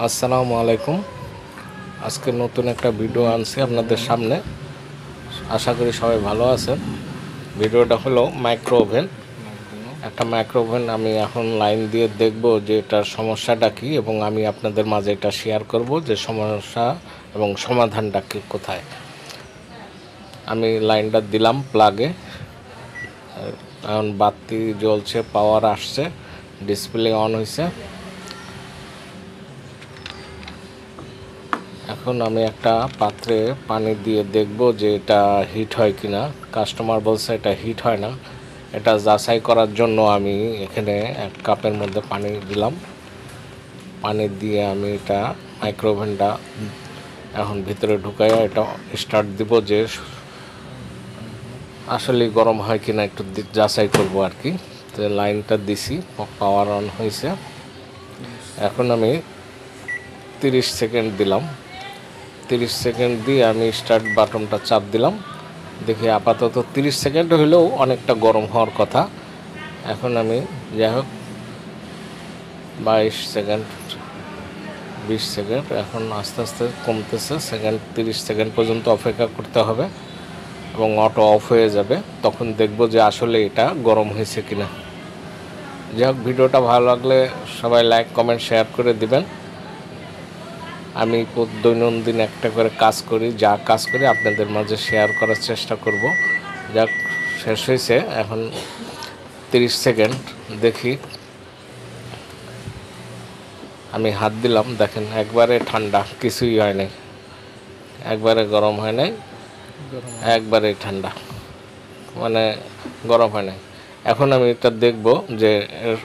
আসসালামু আলাইকুম। আজকে নতুন একটা ভিডিও আনছি আপনাদের সামনে। আশা করি সবাই ভালো আছেন। ভিডিওটা হলো মাইক্রো ওভেন। একটা মাইক্রো ওভেন আমি এখন লাইন দিয়ে দেখব যে এটার সমস্যাটা কী, এবং আমি আপনাদের মাঝে এটা শেয়ার করব যে সমস্যা এবং সমাধানটা কী কোথায়। আমি লাইনটা দিলাম প্লাগে, এখন বাতি জ্বলছে, পাওয়ার আসছে, ডিসপ্লে অন হয়েছে। এখন আমি একটা পাত্রে পানি দিয়ে দেখব যে এটা হিট হয় কিনা। কাস্টমার বলছে এটা হিট হয় না। এটা যাচাই করার জন্য আমি এখানে এক কাপের মধ্যে পানি দিলাম। পানি দিয়ে আমি এটা মাইক্রোওভেনটা এখন ভিতরে ঢুকাইয়া এটা স্টার্ট দিব যে আসলে গরম হয় কিনা একটু যাচাই করব আর কি। তো লাইনটা দিছি, পাওয়ার অন হয়েছে। এখন আমি 30 সেকেন্ড দিলাম। 30 সেকেন্ড দিয়ে আমি স্টার্ট বাটনটা চাপ দিলাম। দেখি আপাতত 30 সেকেন্ড হলেও অনেকটা গরম হওয়ার কথা। এখন আমি যাই হোক 22 সেকেন্ড, 20 সেকেন্ড, এখন আস্তে আস্তে কমতেছে সেকেন্ড। 30 সেকেন্ড পর্যন্ত অপেক্ষা করতে হবে এবং অটো অফ হয়ে যাবে। তখন দেখব যে আসলে এটা গরম হয়েছে কিনা। যাই হোক, ভিডিওটা ভালো লাগলে সবাই লাইক, কমেন্ট, শেয়ার করে দিবেন। আমি দৈনন্দিন একটা করে কাজ করি, যা কাজ করি আপনাদের মাঝে শেয়ার করার চেষ্টা করব। যাক, শেষ হয়েছে। এখন 30 সেকেন্ড দেখি। আমি হাত দিলাম, দেখেন একবারে ঠান্ডা, কিছুই হয় নাই, একবারে গরম হয় নাই, একবারে ঠান্ডা, মানে গরম হয় নাই। এখন আমি এটা দেখব যে এর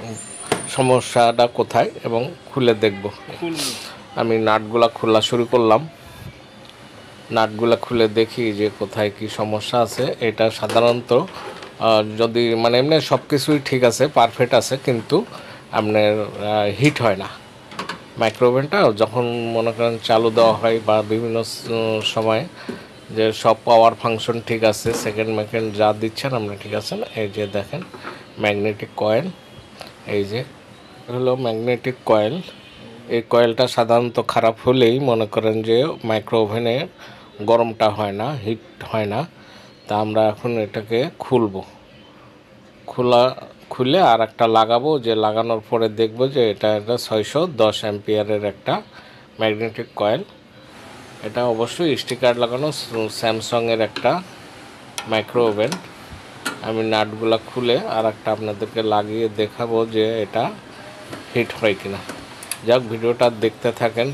সমস্যাটা কোথায় এবং খুলে দেখব। আমি নাটগুলা খোলা শুরু করলাম। নাটগুলো খুলে দেখি যে কোথায় কি সমস্যা আছে। এটা সাধারণত যদি মানে এমনি সব কিছুই ঠিক আছে, পারফেক্ট আছে, কিন্তু আপনার হিট হয় না। মাইক্রোওভেনটা যখন মনে করেন চালু দেওয়া হয় বা বিভিন্ন সময় যে সব পাওয়ার ফাংশন ঠিক আছে, সেকেন্ড ম্যাকেন্ড যা দিচ্ছেন আপনি ঠিক আছেন। এই যে দেখেন ম্যাগনেটিক কয়েল, এই যে হলো ম্যাগনেটিক কয়েল। এই কয়েলটা সাধারণত খারাপ হলেই মনে করেন যে মাইক্রো ওভেনে গরমটা হয় না, হিট হয় না। তা আমরা এখন এটাকে খুলে আর একটা লাগাবো, যে লাগানোর পরে দেখবো যে এটা 610 অ্যাম্পিয়ারের একটা ম্যাগনেটিক কয়েল। এটা অবশ্যই স্টিকার লাগানো স্যামসাংয়ের একটা মাইক্রো ওভেন। আমি নাটগুলো খুলে আর একটা আপনাদেরকে লাগিয়ে দেখাবো যে এটা হিট হয় কিনা। যাক, ভিডিওটা দেখতে থাকেন।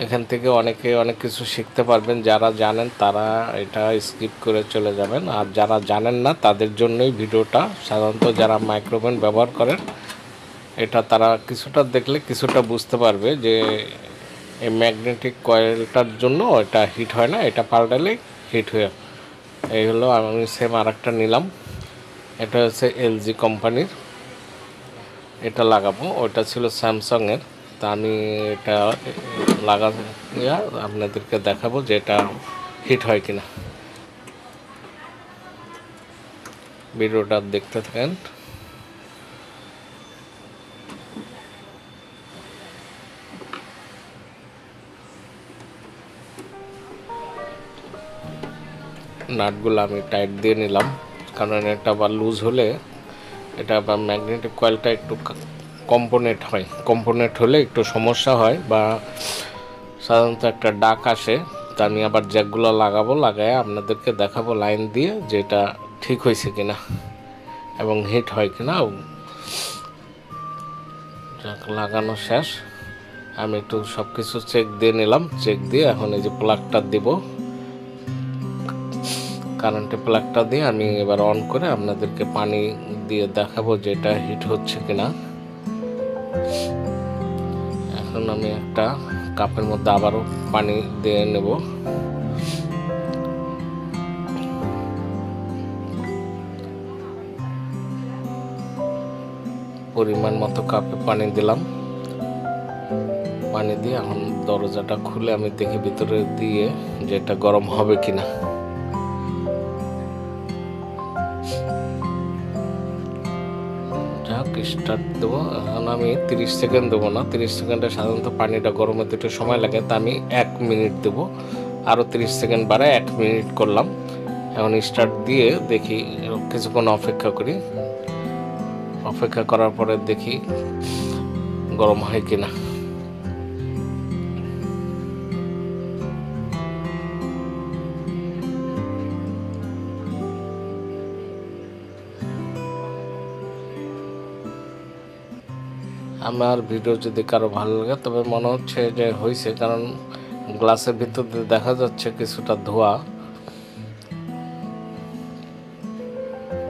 এখান থেকে অনেকে অনেক কিছু শিখতে পারবেন। যারা জানেন তারা এটা স্কিপ করে চলে যাবেন, আর যারা জানেন না তাদের জন্যই ভিডিওটা। সাধারণত যারা মাইক্রোওভেন ব্যবহার করেন এটা তারা কিছুটা দেখলে কিছুটা বুঝতে পারবে যে এই ম্যাগনেটিক কয়েলটার জন্য এটা হিট হয় না, এটা পাল্টালেই হিট হয়ে। এই হলো, আমি সেম আর একটা নিলাম। এটা হচ্ছে এলজি কোম্পানির, এটা লাগাবো। ওটা ছিল স্যামসাংয়ের। তা আমি এটা লাগাইয়া আপনাদেরকে দেখাবো যে এটা হিট হয় কিনা। ভিডিওটা দেখতে থাকেন। নাটগুলো আমি টাইট দিয়ে নিলাম, কারণ এটা আবার লুজ হলে এটা আবার ম্যাগনেটিক কয়েলটা একটু কম্পোনেন্ট হলে একটু সমস্যা হয় বা সাধারণত একটা ডাক আসে। তা আমি আবার জ্যাকগুলো লাগায় আপনাদেরকে দেখাবো লাইন দিয়ে যে এটা ঠিক হয়েছে কিনা এবং হিট হয় কিনা। জ্যাক লাগানো শেষ। আমি একটু সব কিছু চেক দিয়ে নিলাম। চেক দিয়ে এখন এই যে প্লাগটা দিব, কারেন্টের প্লাগটা দিয়ে আমি এবার অন করে আপনাদেরকে পানি দিয়ে দেখাবো যে এটা হিট হচ্ছে কিনা। এখন আমি একটা কাপের মধ্যে আবারও পানি দিয়ে নেব। পরিমাণ মতো কাপে পানি দিলাম। পানি দিয়ে এখন দরজাটা খুলে আমি দেখি ভিতরে দিয়ে যে এটা গরম হবে কিনা। যাক, স্টার্ট দেবো। এখন আমি 30 সেকেন্ড দেবো না, 30 সেকেন্ডে সাধারণত পানিটা গরমের একটু সময় লাগে, তা আমি 1 মিনিট দেবো। আরও 30 সেকেন্ড বাড়ায় 1 মিনিট করলাম। এখন স্টার্ট দিয়ে দেখি, কিছুক্ষণ অপেক্ষা করি। অপেক্ষা করার পরে দেখি গরম হয় কিনা। আমার ভিডিও যদি কারো ভালো লাগে তবে মনে হচ্ছে যে হয়েছে, কারণ গ্লাসের ভিতর দিয়ে দেখা যাচ্ছে কিছুটা ধোয়া।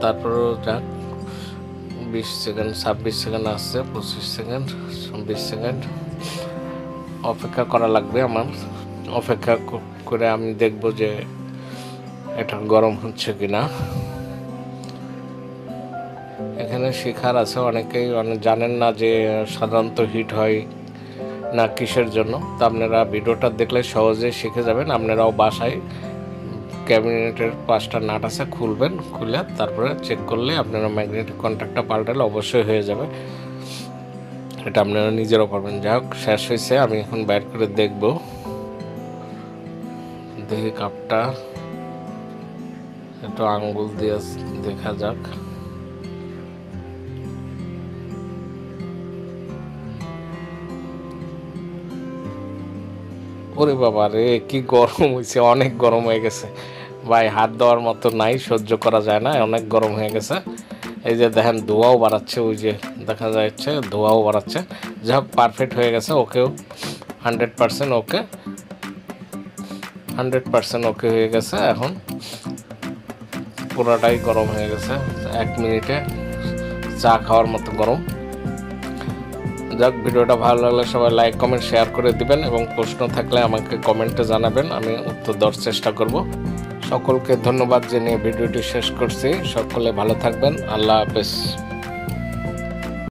তারপরেও যাক, 20 সেকেন্ড, 26 সেকেন্ড আসছে, 25 সেকেন্ড, 20 সেকেন্ড অপেক্ষা করা লাগবে আমার। অপেক্ষা করে আমি দেখব যে এটা গরম হচ্ছে কিনা। এখানে শেখার আছে, অনেকেই জানেন না যে সাধারণত হিট হয় না কিসের জন্য। তা আপনারা ভিডিওটা দেখলে সহজেই শিখে যাবেন। আপনারাও বাসায় ক্যাবিনেটের 5টা নাট আছে, খুলবেন, খুলে তারপরে চেক করলে আপনারা ম্যাগনেটিক কন্ট্যাক্টটা পাল্টালে অবশ্যই হয়ে যাবে। এটা আপনারা নিজেরাও পারবেন। যাই হোক, শেষ হয়েছে, আমি এখন বাইর করে দেখব। দেখি কাপটা একটু আঙ্গুল দিয়ে দেখা যাক। ওরে বাবা রে, কি গরম হয়েছে, অনেক গরম হয়ে গেছে ভাই, হাত দেওয়ার মতো নাই, সহ্য করা যায় না, অনেক গরম হয়ে গেছে। এই যে দেখেন ধোঁয়াও বাড়াচ্ছে, ওই যে দেখা যাচ্ছে ধোঁয়াও বাড়াচ্ছে। যাই হোক, পারফেক্ট হয়ে গেছে, ওকেও 100% ওকে, 100% ওকে হয়ে গেছে। এখন পুরোটাই গরম হয়ে গেছে, 1 মিনিটে চা খাওয়ার মতো গরম। যাক, ভিডিওটা ভালো লাগলে সবাই লাইক, কমেন্ট, শেয়ার করে দিবেন এবং প্রশ্ন থাকলে আমাকে কমেন্টে জানাবেন, আমি উত্তর দেওয়ার চেষ্টা করব। সকলকে ধন্যবাদ জানিয়ে ভিডিওটি শেষ করছি। সকলে ভালো থাকবেন, আল্লাহ হাফেজ।